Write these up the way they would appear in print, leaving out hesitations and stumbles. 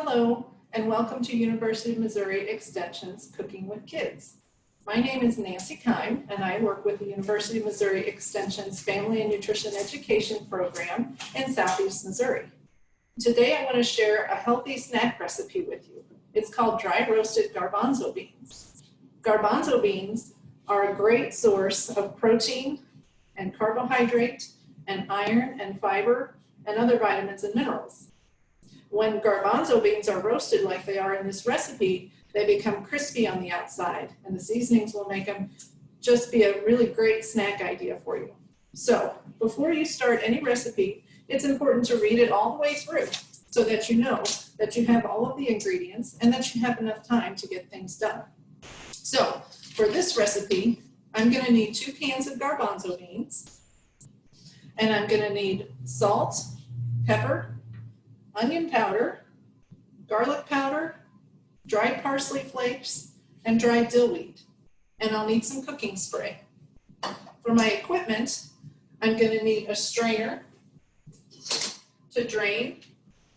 Hello, and welcome to University of Missouri Extension's Cooking with Kids. My name is Nancy Keim, and I work with the University of Missouri Extension's Family and Nutrition Education program in Southeast Missouri. Today I want to share a healthy snack recipe with you. It's called dry roasted garbanzo beans. Garbanzo beans are a great source of protein and carbohydrate and iron and fiber and other vitamins and minerals. When garbanzo beans are roasted like they are in this recipe, they become crispy on the outside, and the seasonings will make them just be a really great snack idea for you. So before you start any recipe, it's important to read it all the way through so that you know that you have all of the ingredients and that you have enough time to get things done. So for this recipe, I'm going to need 2 cans of garbanzo beans, and I'm going to need salt, pepper, onion powder, garlic powder, dried parsley flakes, and dried dill weed. And I'll need some cooking spray. For my equipment, I'm going to need a strainer to drain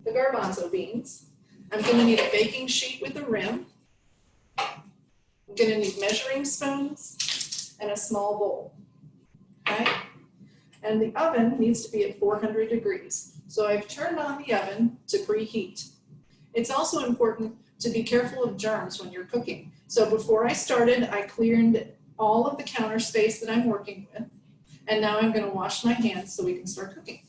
the garbanzo beans. I'm going to need a baking sheet with a rim. I'm going to need measuring spoons and a small bowl. Okay? And the oven needs to be at 400 degrees. So I've turned on the oven to preheat. It's also important to be careful of germs when you're cooking. So before I started, I cleared all of the counter space that I'm working with. And now I'm going to wash my hands so we can start cooking.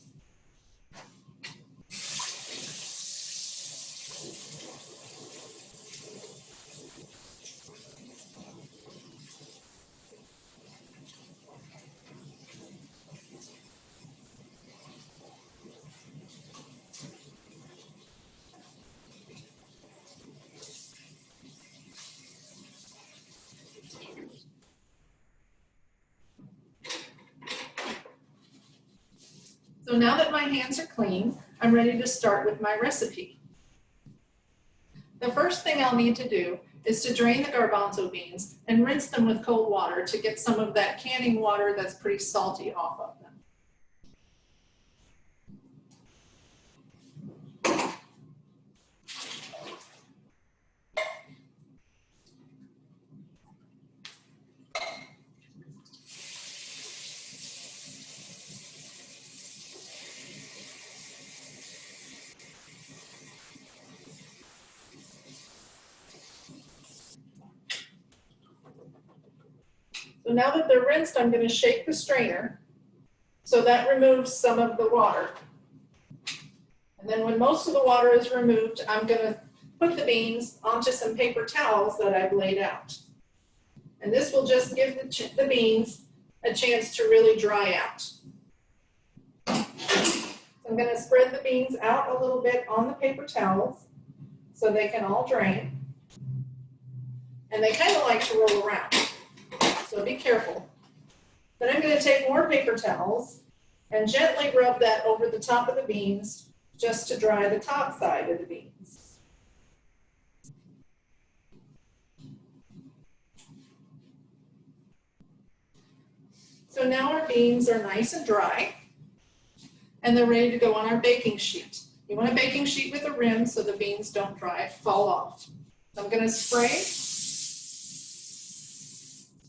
So now that my hands are clean, I'm ready to start with my recipe. The first thing I'll need to do is to drain the garbanzo beans and rinse them with cold water to get some of that canning water that's pretty salty off of them. So now that they're rinsed, I'm going to shake the strainer so that removes some of the water. And then when most of the water is removed, I'm going to put the beans onto some paper towels that I've laid out. And this will just give the beans a chance to really dry out. So I'm going to spread the beans out a little bit on the paper towels so they can all drain. And they kind of like to roll around. So be careful. Then I'm going to take more paper towels and gently rub that over the top of the beans just to dry the top side of the beans. So now our beans are nice and dry and they're ready to go on our baking sheet. You want a baking sheet with a rim so the beans don't fall off. I'm going to spray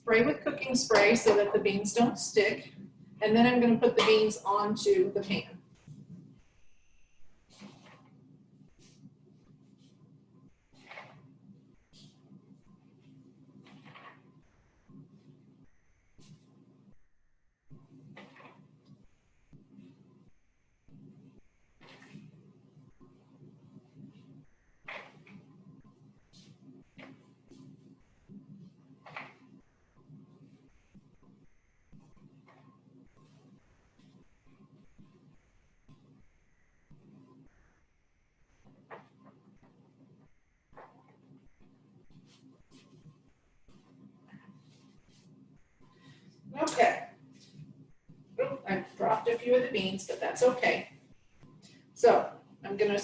with cooking spray so that the beans don't stick, and then I'm going to put the beans onto the pan. Okay, I dropped a few of the beans, but that's okay. So I'm going to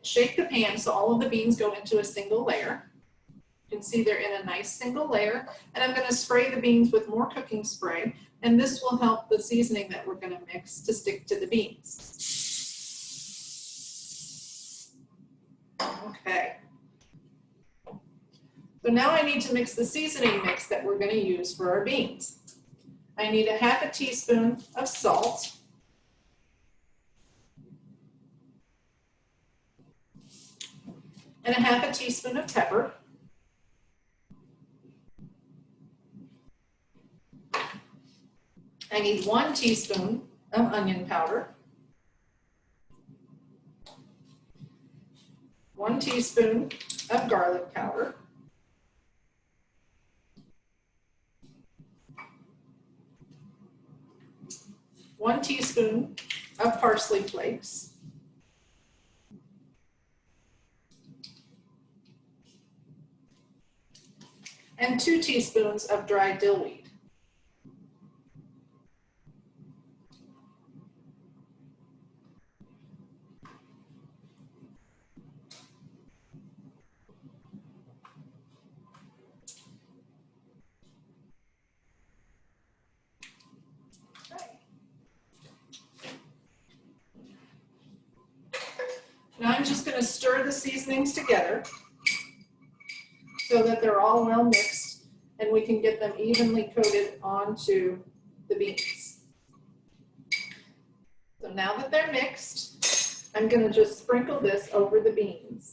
shake the pan so all of the beans go into a single layer. You can see they're in a nice single layer, and I'm going to spray the beans with more cooking spray, and this will help the seasoning that we're going to mix to stick to the beans. Okay. So now I need to mix the seasoning mix that we're going to use for our beans. I need a half a teaspoon of salt. And a half a teaspoon of pepper. I need 1 teaspoon of onion powder. 1 teaspoon of garlic powder. 1 teaspoon of parsley flakes. And 2 teaspoons of dried dill weed. Now I'm just going to stir the seasonings together so that they're all well mixed and we can get them evenly coated onto the beans. So now that they're mixed, I'm going to just sprinkle this over the beans.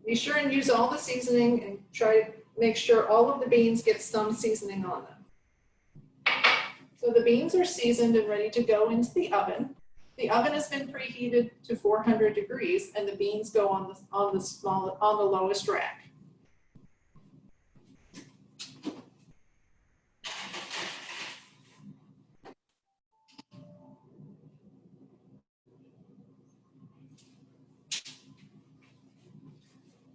Be sure and use all the seasoning and try to make sure all of the beans get some seasoning on them. So the beans are seasoned and ready to go into the oven. The oven has been preheated to 400 degrees and the beans go on the lowest rack.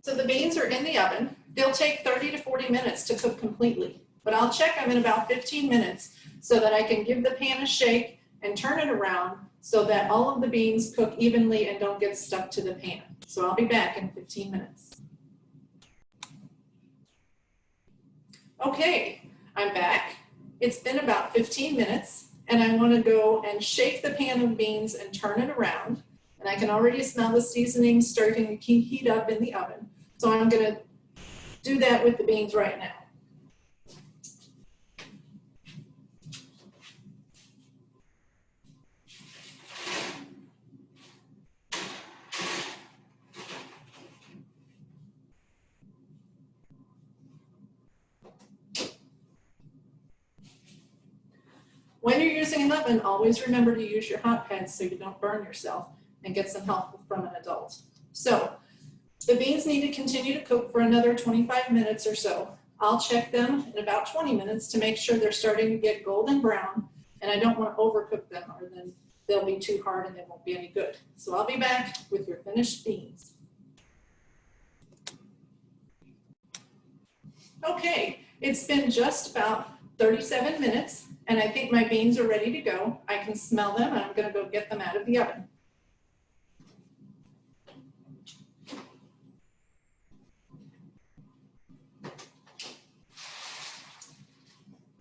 So the beans are in the oven. They'll take 30 to 40 minutes to cook completely, but I'll check them in about 15 minutes so that I can give the pan a shake and turn it around so that all of the beans cook evenly and don't get stuck to the pan. So I'll be back in 15 minutes. Okay, I'm back. It's been about 15 minutes and I want to go and shake the pan of beans and turn it around. And I can already smell the seasoning starting to heat up in the oven. So I'm going to do that with the beans right now. When you're using an oven, always remember to use your hot pads so you don't burn yourself and get some help from an adult. So the beans need to continue to cook for another 25 minutes or so. I'll check them in about 20 minutes to make sure they're starting to get golden brown, and I don't want to overcook them or then they'll be too hard and they won't be any good. So I'll be back with your finished beans. Okay, it's been just about 37 minutes and I think my beans are ready to go. I can smell them and I'm going to go get them out of the oven.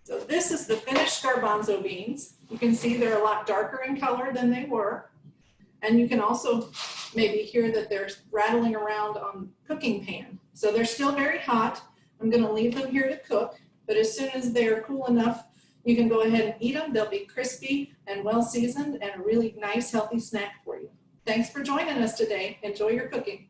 So this is the finished garbanzo beans. You can see they're a lot darker in color than they were. And you can also maybe hear that they're rattling around on the cooking pan. So they're still very hot. I'm going to leave them here to cook, but as soon as they're cool enough, you can go ahead and eat them. They'll be crispy and well seasoned and a really nice healthy snack for you. Thanks for joining us today. Enjoy your cooking.